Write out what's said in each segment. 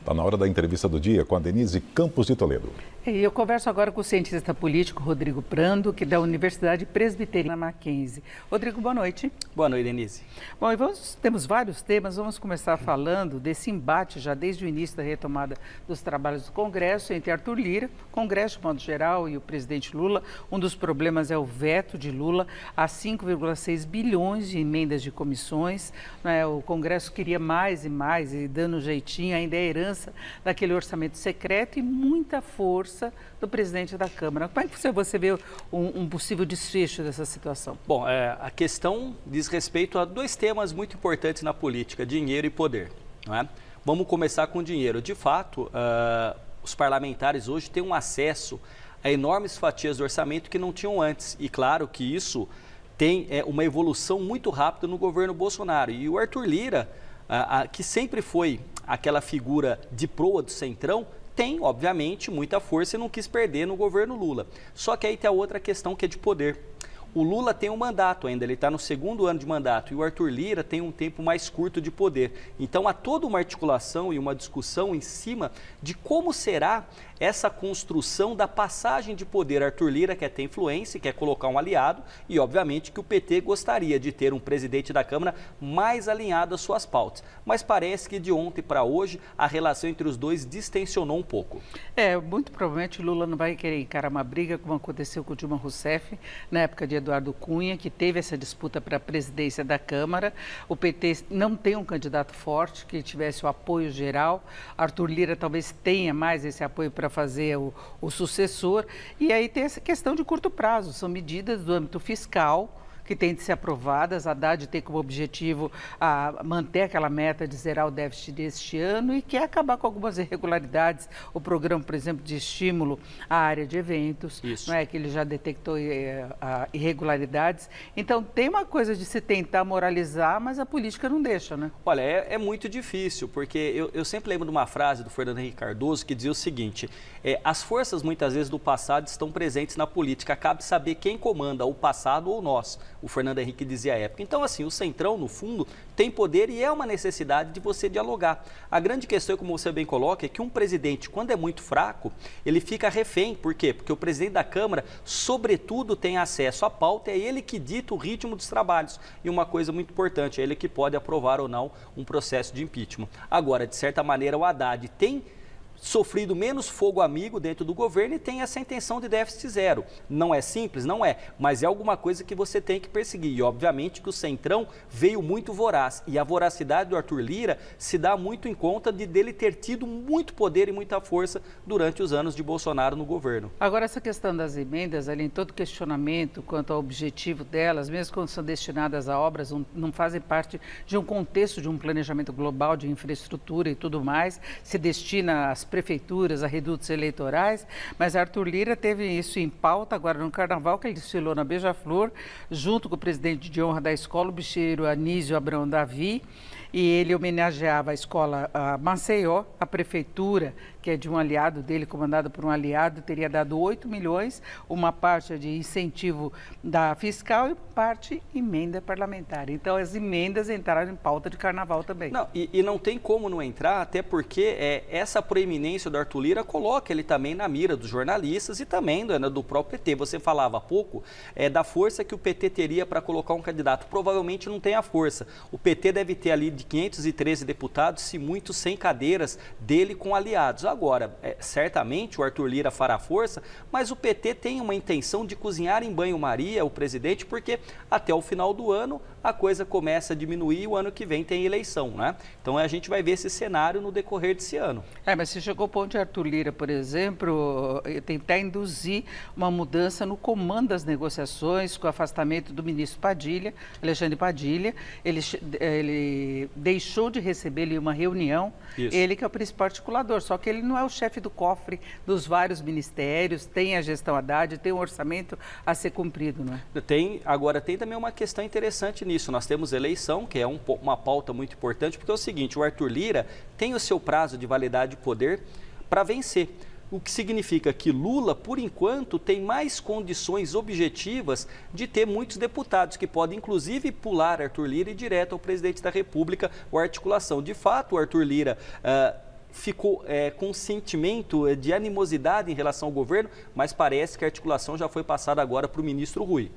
Está na hora da entrevista do dia com a Denise Campos de Toledo. E eu converso agora com o cientista político Rodrigo Prando, que é da Universidade Presbiteriana Mackenzie. Rodrigo, boa noite. Boa noite, Denise. Bom, e temos vários temas, vamos começar falando desse embate já desde o início da retomada dos trabalhos do Congresso entre Arthur Lira, Congresso de modo geral, e o presidente Lula. Um dos problemas é o veto de Lula a 5,6 bilhões de emendas de comissões. Né? O Congresso queria mais e mais, e dando um jeitinho, ainda é herança daquele orçamento secreto e muita força do presidente da Câmara. Como é que você vê um possível desfecho dessa situação? Bom, a questão diz respeito a dois temas muito importantes na política, dinheiro e poder. Não é? Vamos começar com dinheiro. De fato, os parlamentares hoje têm um acesso a enormes fatias do orçamento que não tinham antes. E claro que isso tem uma evolução muito rápida no governo Bolsonaro. E o Arthur Lira, que sempre foi aquela figura de proa do Centrão, tem, obviamente, muita força e não quis perder no governo Lula. Só que aí tem a outra questão que é de poder. O Lula tem um mandato ainda, ele está no segundo ano de mandato, e o Arthur Lira tem um tempo mais curto de poder. Então há toda uma articulação e uma discussão em cima de como será essa construção da passagem de poder. Arthur Lira quer ter influência, quer colocar um aliado, e obviamente que o PT gostaria de ter um presidente da Câmara mais alinhado às suas pautas. Mas parece que de ontem para hoje a relação entre os dois distensionou um pouco. Muito provavelmente Lula não vai querer encarar uma briga como aconteceu com o Dilma Rousseff na época de Eduardo Cunha, que teve essa disputa para a presidência da Câmara. O PT não tem um candidato forte que tivesse o apoio geral. Arthur Lira talvez tenha mais esse apoio para fazer o sucessor. E aí tem essa questão de curto prazo, são medidas do âmbito fiscal que têm de ser aprovadas. A Haddad tem como objetivo manter aquela meta de zerar o déficit deste ano e quer acabar com algumas irregularidades. O programa, por exemplo, de estímulo à área de eventos, não é que ele já detectou irregularidades. Então, tem uma coisa de se tentar moralizar, mas a política não deixa, né? Olha, é muito difícil, porque eu sempre lembro de uma frase do Fernando Henrique Cardoso que dizia o seguinte: as forças, muitas vezes, do passado estão presentes na política. Cabe saber quem comanda, o passado ou nós. O Fernando Henrique dizia à época. Então, assim, o Centrão, no fundo, tem poder e é uma necessidade de você dialogar. A grande questão, como você bem coloca, é que um presidente, quando é muito fraco, ele fica refém. Por quê? Porque o presidente da Câmara, sobretudo, tem acesso à pauta, é ele que dita o ritmo dos trabalhos. E uma coisa muito importante, é ele que pode aprovar ou não um processo de impeachment. Agora, de certa maneira, o Haddad tem sofrido menos fogo amigo dentro do governo e tem essa intenção de déficit zero. Não é simples? Não é, mas é alguma coisa que você tem que perseguir. E obviamente que o Centrão veio muito voraz, e a voracidade do Arthur Lira se dá muito em conta dele ter tido muito poder e muita força durante os anos de Bolsonaro no governo. Agora, essa questão das emendas, além de todo questionamento quanto ao objetivo delas, mesmo quando são destinadas a obras, não fazem parte de um contexto de um planejamento global de infraestrutura e tudo mais, se destina às prefeituras, a redutos eleitorais, mas Arthur Lira teve isso em pauta agora no Carnaval, que ele desfilou na Beija-Flor, junto com o presidente de honra da escola, o bicheiro Anísio Abrão Davi, e ele homenageava a escola Maceió, a prefeitura, que é de um aliado dele, comandada por um aliado, teria dado 8 milhões, uma parte de incentivo da fiscal e parte emenda parlamentar. Então, as emendas entraram em pauta de Carnaval também. Não, e não tem como não entrar, até porque essa proeminência do Arthur Lira coloca ele também na mira dos jornalistas e também do próprio PT. Você falava há pouco da força que o PT teria para colocar um candidato. Provavelmente não tem a força. O PT deve ter ali de 513 deputados, se muito 100 cadeiras dele com aliados. Agora, certamente o Arthur Lira fará força, mas o PT tem uma intenção de cozinhar em banho-maria o presidente, porque até o final do ano a coisa começa a diminuir e o ano que vem tem eleição, né? Então a gente vai ver esse cenário no decorrer desse ano. Mas se chegou ao ponto de Arthur Lira, por exemplo, tentar induzir uma mudança no comando das negociações com o afastamento do ministro Padilha, Alexandre Padilha. Ele deixou de receber ali uma reunião, ele que é o principal articulador, só que ele não é o chefe do cofre dos vários ministérios, tem a gestão Haddad, tem um orçamento a ser cumprido, não é? Agora tem também uma questão interessante nisso, nós temos eleição, que é uma pauta muito importante, porque é o seguinte, o Arthur Lira tem o seu prazo de validade de poder para vencer. O que significa que Lula, por enquanto, tem mais condições objetivas de ter muitos deputados, que podem, inclusive, pular Arthur Lira e ir direto ao presidente da República ou articulação. De fato, o Arthur Lira ficou com um sentimento de animosidade em relação ao governo, mas parece que a articulação já foi passada agora para o ministro Rui.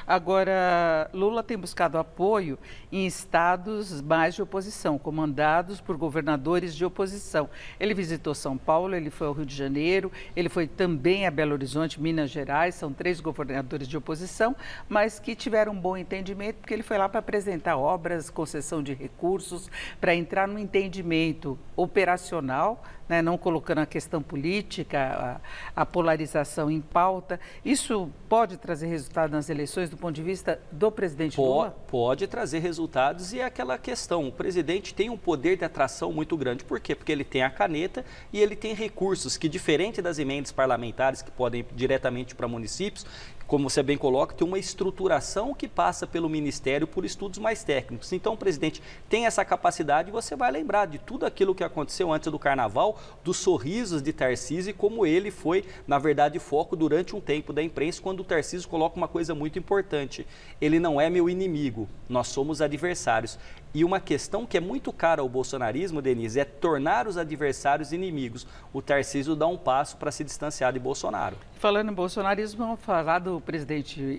Agora, Lula tem buscado apoio em estados mais de oposição, comandados por governadores de oposição. Ele visitou São Paulo, ele foi ao Rio de Janeiro, ele foi também a Belo Horizonte, Minas Gerais. São 3 governadores de oposição, mas que tiveram um bom entendimento, porque ele foi lá para apresentar obras, concessão de recursos, para entrar no entendimento operacional, né, não colocando a questão política, a polarização em pauta. Isso pode trazer resultado nas eleições do ponto de vista do presidente Lula? Pode trazer resultados, e é aquela questão, o presidente tem um poder de atração muito grande. Por quê? Porque ele tem a caneta e ele tem recursos que, diferente das emendas parlamentares que podem ir diretamente para municípios, como você bem coloca, tem uma estruturação que passa pelo Ministério por estudos mais técnicos. Então, o presidente tem essa capacidade, e você vai lembrar de tudo aquilo que aconteceu antes do Carnaval, dos sorrisos de Tarcísio, e como ele foi, na verdade, foco durante um tempo da imprensa, quando o Tarcísio coloca uma coisa muito importante: ele não é meu inimigo, nós somos adversários. E uma questão que é muito cara ao bolsonarismo, Denise, é tornar os adversários inimigos. O Tarcísio dá um passo para se distanciar de Bolsonaro. Falando em bolsonarismo, vamos falar do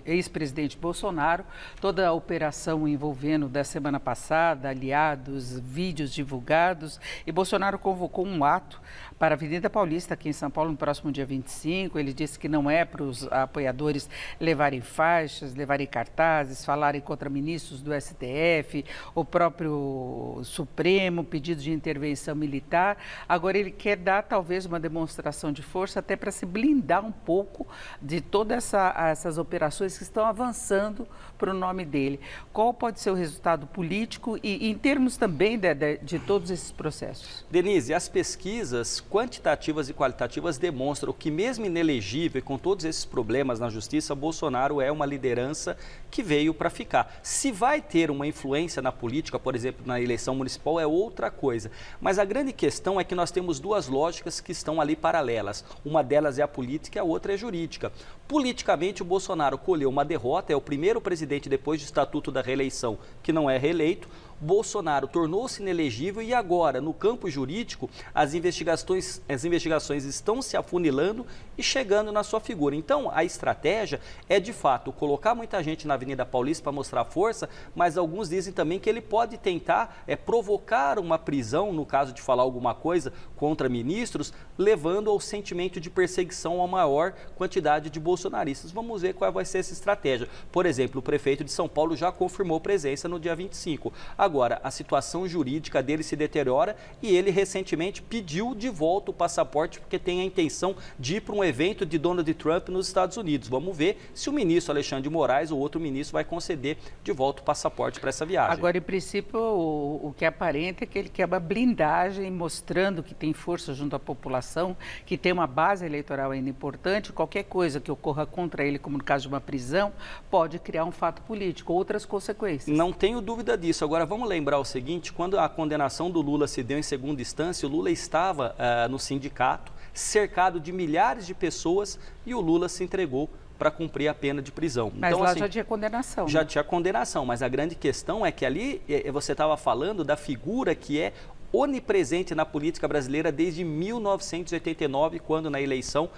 ex-presidente Bolsonaro, toda a operação envolvendo da semana passada, aliados, vídeos divulgados, e Bolsonaro convocou um ato para a Avenida Paulista, aqui em São Paulo, no próximo dia 25. Ele disse que não é para os apoiadores levarem faixas, levarem cartazes, falarem contra ministros do STF, o próprio Supremo, pedido de intervenção militar. Agora ele quer dar talvez uma demonstração de força até para se blindar um pouco de todas essas operações que estão avançando para o nome dele. Qual pode ser o resultado político e em termos também de todos esses processos? Denise, as pesquisas quantitativas e qualitativas demonstram que, mesmo inelegível e com todos esses problemas na justiça, Bolsonaro é uma liderança que veio para ficar. Se vai ter uma influência na política, por exemplo, na eleição municipal, é outra coisa. Mas a grande questão é que nós temos 2 lógicas que estão ali paralelas. Uma delas é a política e a outra é a jurídica. Politicamente, o Bolsonaro colheu uma derrota, é o primeiro presidente depois do Estatuto da Reeleição que não é reeleito. Bolsonaro tornou-se inelegível, e agora, no campo jurídico, as investigações estão se afunilando e chegando na sua figura. Então, a estratégia é, de fato, colocar muita gente na Avenida Paulista para mostrar força, mas alguns dizem também que ele pode tentar provocar uma prisão, no caso de falar alguma coisa contra ministros, levando ao sentimento de perseguição a maior quantidade de bolsonaristas. Vamos ver qual vai ser essa estratégia. Por exemplo, o prefeito de São Paulo já confirmou presença no dia 25. Agora, a situação jurídica dele se deteriora, e ele recentemente pediu de volta o passaporte porque tem a intenção de ir para um evento de Donald Trump nos Estados Unidos. Vamos ver se o ministro Alexandre de Moraes ou outro ministro vai conceder de volta o passaporte para essa viagem. Agora, em princípio, o que aparenta é que ele quer uma blindagem, mostrando que tem força junto à população, que tem uma base eleitoral ainda importante. Qualquer coisa que ocorra contra ele, como no caso de uma prisão, pode criar um fato político, outras consequências. Não tenho dúvida disso. Agora, vamos lembrar o seguinte: quando a condenação do Lula se deu em segunda instância, o Lula estava no sindicato, cercado de milhares de pessoas, e o Lula se entregou para cumprir a pena de prisão. Mas então, lá assim, já tinha condenação. Já né? tinha condenação, mas a grande questão é que ali você estava falando da figura que é onipresente na política brasileira desde 1989, quando na eleição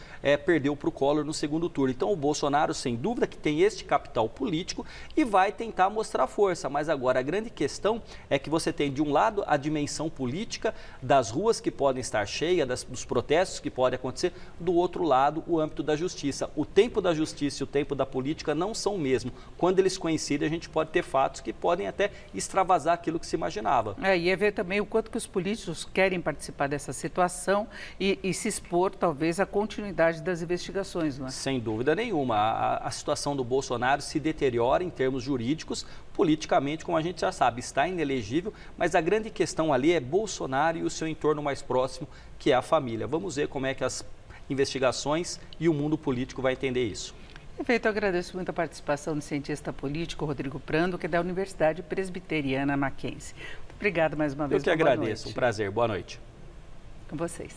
perdeu para o Collor no segundo turno. Então o Bolsonaro, sem dúvida, que tem este capital político e vai tentar mostrar força. Mas agora a grande questão é que você tem, de um lado, a dimensão política das ruas que podem estar cheias, dos protestos que podem acontecer, do outro lado, o âmbito da justiça. O tempo da justiça e o tempo da política não são o mesmo. Quando eles coincidem, a gente pode ter fatos que podem até extravasar aquilo que se imaginava. E é ver também o quanto que os políticos querem participar dessa situação e se expor, talvez, à continuidade das investigações. Não é? Sem dúvida nenhuma. A situação do Bolsonaro se deteriora em termos jurídicos. Politicamente, como a gente já sabe, está inelegível, mas a grande questão ali é Bolsonaro e o seu entorno mais próximo, que é a família. Vamos ver como é que as investigações e o mundo político vai entender isso. Perfeito, eu agradeço muito a participação do cientista político Rodrigo Prando, que é da Universidade Presbiteriana Mackenzie. Obrigado mais uma vez. Eu que agradeço, um prazer. Boa noite. Com vocês.